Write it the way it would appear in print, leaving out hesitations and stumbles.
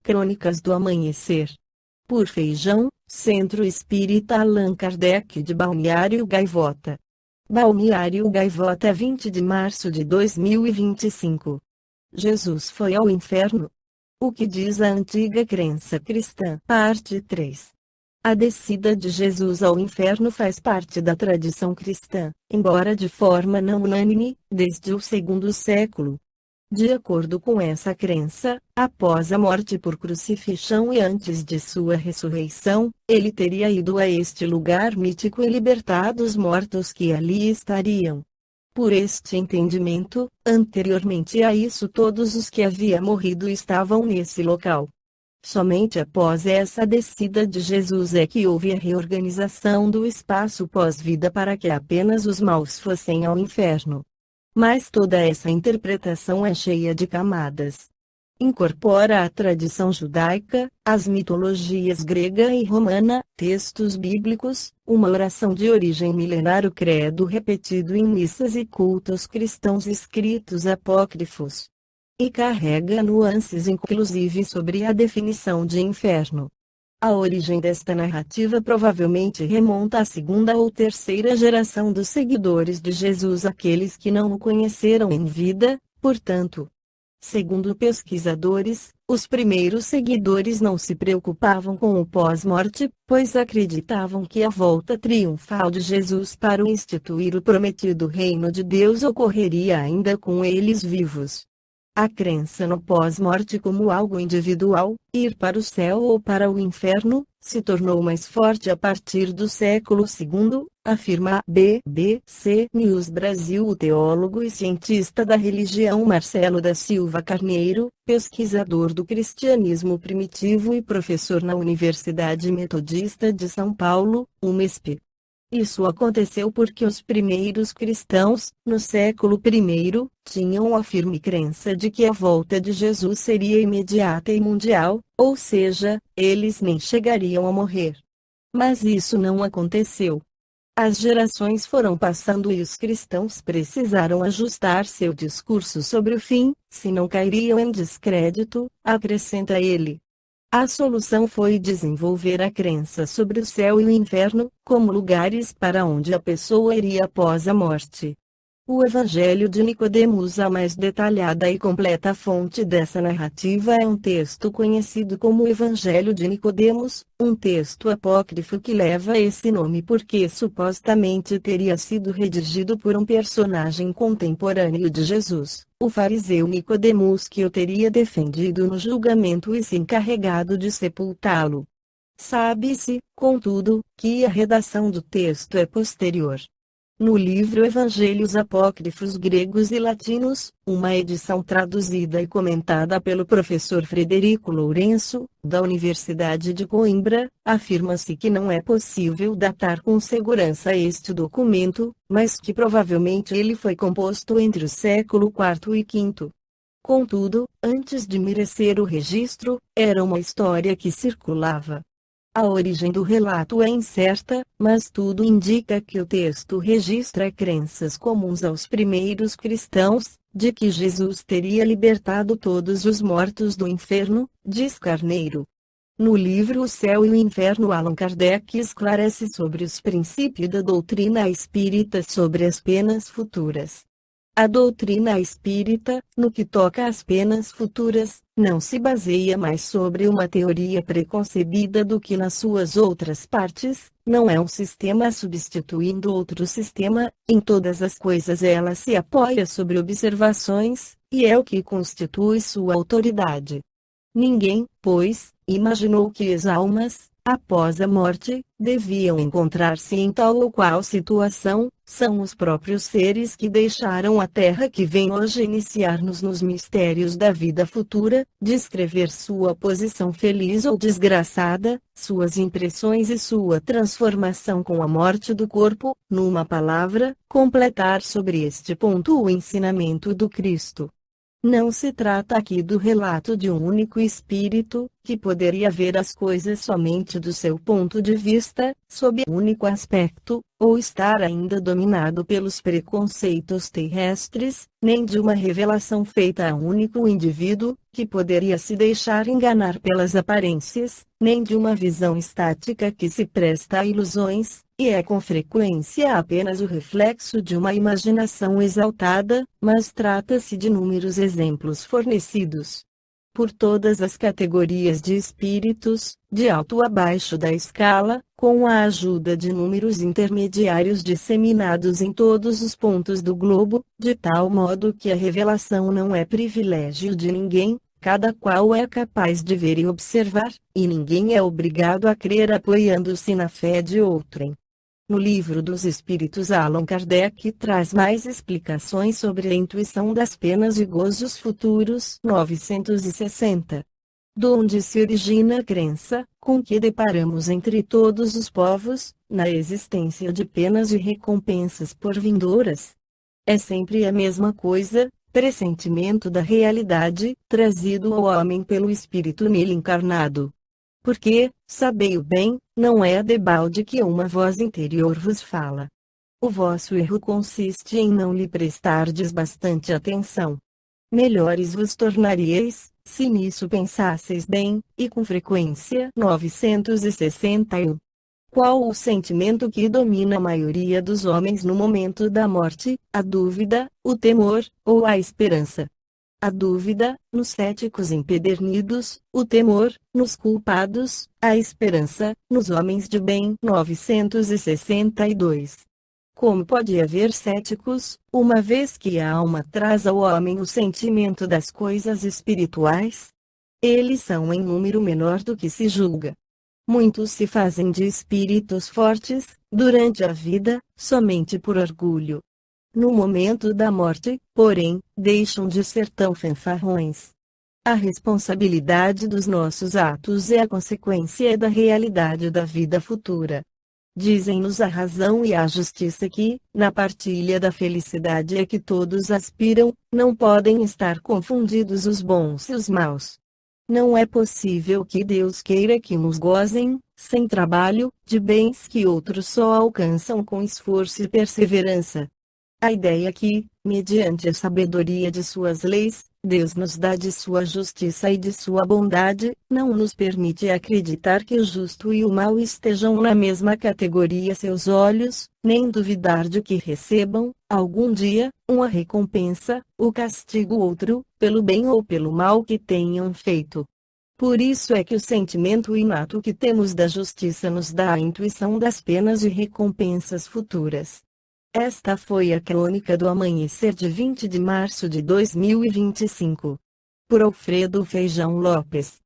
Crônicas do Amanhecer. Por Feijão, Centro Espírita Allan Kardec de Balneário Gaivota. Balneário Gaivota, 20 de março de 2025. Jesus foi ao inferno? O que diz a antiga crença cristã? Parte 3. A descida de Jesus ao inferno faz parte da tradição cristã, embora de forma não unânime, desde o segundo século. De acordo com essa crença, após a morte por crucifixão e antes de sua ressurreição, ele teria ido a este lugar mítico e libertado os mortos que ali estariam. Por este entendimento, anteriormente a isso todos os que haviam morrido estavam nesse local. Somente após essa descida de Jesus é que houve a reorganização do espaço pós-vida para que apenas os maus fossem ao inferno. Mas toda essa interpretação é cheia de camadas. Incorpora a tradição judaica, as mitologias grega e romana, textos bíblicos, uma oração de origem milenar, o credo repetido em missas e cultos cristãos escritos apócrifos. E carrega nuances inclusive sobre a definição de inferno. A origem desta narrativa provavelmente remonta à segunda ou terceira geração dos seguidores de Jesus, aqueles que não o conheceram em vida, portanto. Segundo pesquisadores, os primeiros seguidores não se preocupavam com o pós-morte, pois acreditavam que a volta triunfal de Jesus para instituir o prometido reino de Deus ocorreria ainda com eles vivos. A crença no pós-morte como algo individual, ir para o céu ou para o inferno, se tornou mais forte a partir do século II, afirma a BBC News Brasil o teólogo e cientista da religião Marcelo da Silva Carneiro, pesquisador do cristianismo primitivo e professor na Universidade Metodista de São Paulo, UMESP. Isso aconteceu porque os primeiros cristãos, no século I, tinham a firme crença de que a volta de Jesus seria imediata e mundial, ou seja, eles nem chegariam a morrer. Mas isso não aconteceu. As gerações foram passando e os cristãos precisaram ajustar seu discurso sobre o fim, senão cairiam em descrédito, acrescenta ele. A solução foi desenvolver a crença sobre o céu e o inferno, como lugares para onde a pessoa iria após a morte. O Evangelho de Nicodemos, a mais detalhada e completa fonte dessa narrativa, é um texto conhecido como o Evangelho de Nicodemos, um texto apócrifo que leva esse nome porque supostamente teria sido redigido por um personagem contemporâneo de Jesus, o fariseu Nicodemos, que o teria defendido no julgamento e se encarregado de sepultá-lo. Sabe-se, contudo, que a redação do texto é posterior. No livro Evangelhos Apócrifos Gregos e Latinos, uma edição traduzida e comentada pelo professor Frederico Lourenço, da Universidade de Coimbra, afirma-se que não é possível datar com segurança este documento, mas que provavelmente ele foi composto entre o século IV e V. Contudo, antes de merecer o registro, era uma história que circulava. A origem do relato é incerta, mas tudo indica que o texto registra crenças comuns aos primeiros cristãos, de que Jesus teria libertado todos os mortos do inferno, diz Carneiro. No livro O Céu e o Inferno, Allan Kardec esclarece sobre os princípios da doutrina espírita sobre as penas futuras. A doutrina espírita, no que toca às penas futuras, não se baseia mais sobre uma teoria preconcebida do que nas suas outras partes, não é um sistema substituindo outro sistema, em todas as coisas ela se apoia sobre observações, e é o que constitui sua autoridade. Ninguém, pois, imaginou que as almas, após a morte, deviam encontrar-se em tal ou qual situação. São os próprios seres que deixaram a Terra que vêm hoje iniciar-nos nos mistérios da vida futura, descrever sua posição feliz ou desgraçada, suas impressões e sua transformação com a morte do corpo, numa palavra, completar sobre este ponto o ensinamento do Cristo. Não se trata aqui do relato de um único espírito, que poderia ver as coisas somente do seu ponto de vista, sob um único aspecto, ou estar ainda dominado pelos preconceitos terrestres, nem de uma revelação feita a um único indivíduo, que poderia se deixar enganar pelas aparências, nem de uma visão estática que se presta a ilusões, e é com frequência apenas o reflexo de uma imaginação exaltada, mas trata-se de inúmeros exemplos fornecidos por todas as categorias de espíritos, de alto a baixo da escala, com a ajuda de números intermediários disseminados em todos os pontos do globo, de tal modo que a revelação não é privilégio de ninguém, cada qual é capaz de ver e observar, e ninguém é obrigado a crer apoiando-se na fé de outrem. No Livro dos Espíritos, Allan Kardec traz mais explicações sobre a intuição das penas e gozos futuros. 960. Donde se origina a crença, com que deparamos entre todos os povos, na existência de penas e recompensas por vindouras. É sempre a mesma coisa, pressentimento da realidade, trazido ao homem pelo Espírito nele encarnado. Porque, sabei-o bem, não é debalde que uma voz interior vos fala. O vosso erro consiste em não lhe prestardes bastante atenção. Melhores vos tornaríeis, se nisso pensasseis bem, e com frequência. 961. Qual o sentimento que domina a maioria dos homens no momento da morte? A dúvida, o temor, ou a esperança? A dúvida, nos céticos empedernidos, o temor, nos culpados, a esperança, nos homens de bem. 962. Como pode haver céticos, uma vez que a alma traz ao homem o sentimento das coisas espirituais? Eles são em número menor do que se julga. Muitos se fazem de espíritos fortes, durante a vida, somente por orgulho. No momento da morte, porém, deixam de ser tão fanfarrões. A responsabilidade dos nossos atos é a consequência da realidade da vida futura. Dizem-nos a razão e a justiça que, na partilha da felicidade a que todos aspiram, não podem estar confundidos os bons e os maus. Não é possível que Deus queira que uns gozem, sem trabalho, de bens que outros só alcançam com esforço e perseverança. A ideia que, mediante a sabedoria de suas leis, Deus nos dá de sua justiça e de sua bondade, não nos permite acreditar que o justo e o mau estejam na mesma categoria a seus olhos, nem duvidar de que recebam, algum dia, uma recompensa, o castigo outro, pelo bem ou pelo mal que tenham feito. Por isso é que o sentimento inato que temos da justiça nos dá a intuição das penas e recompensas futuras. Esta foi a crônica do amanhecer de 20 de março de 2025. Por Alfredo Feijão Lopes.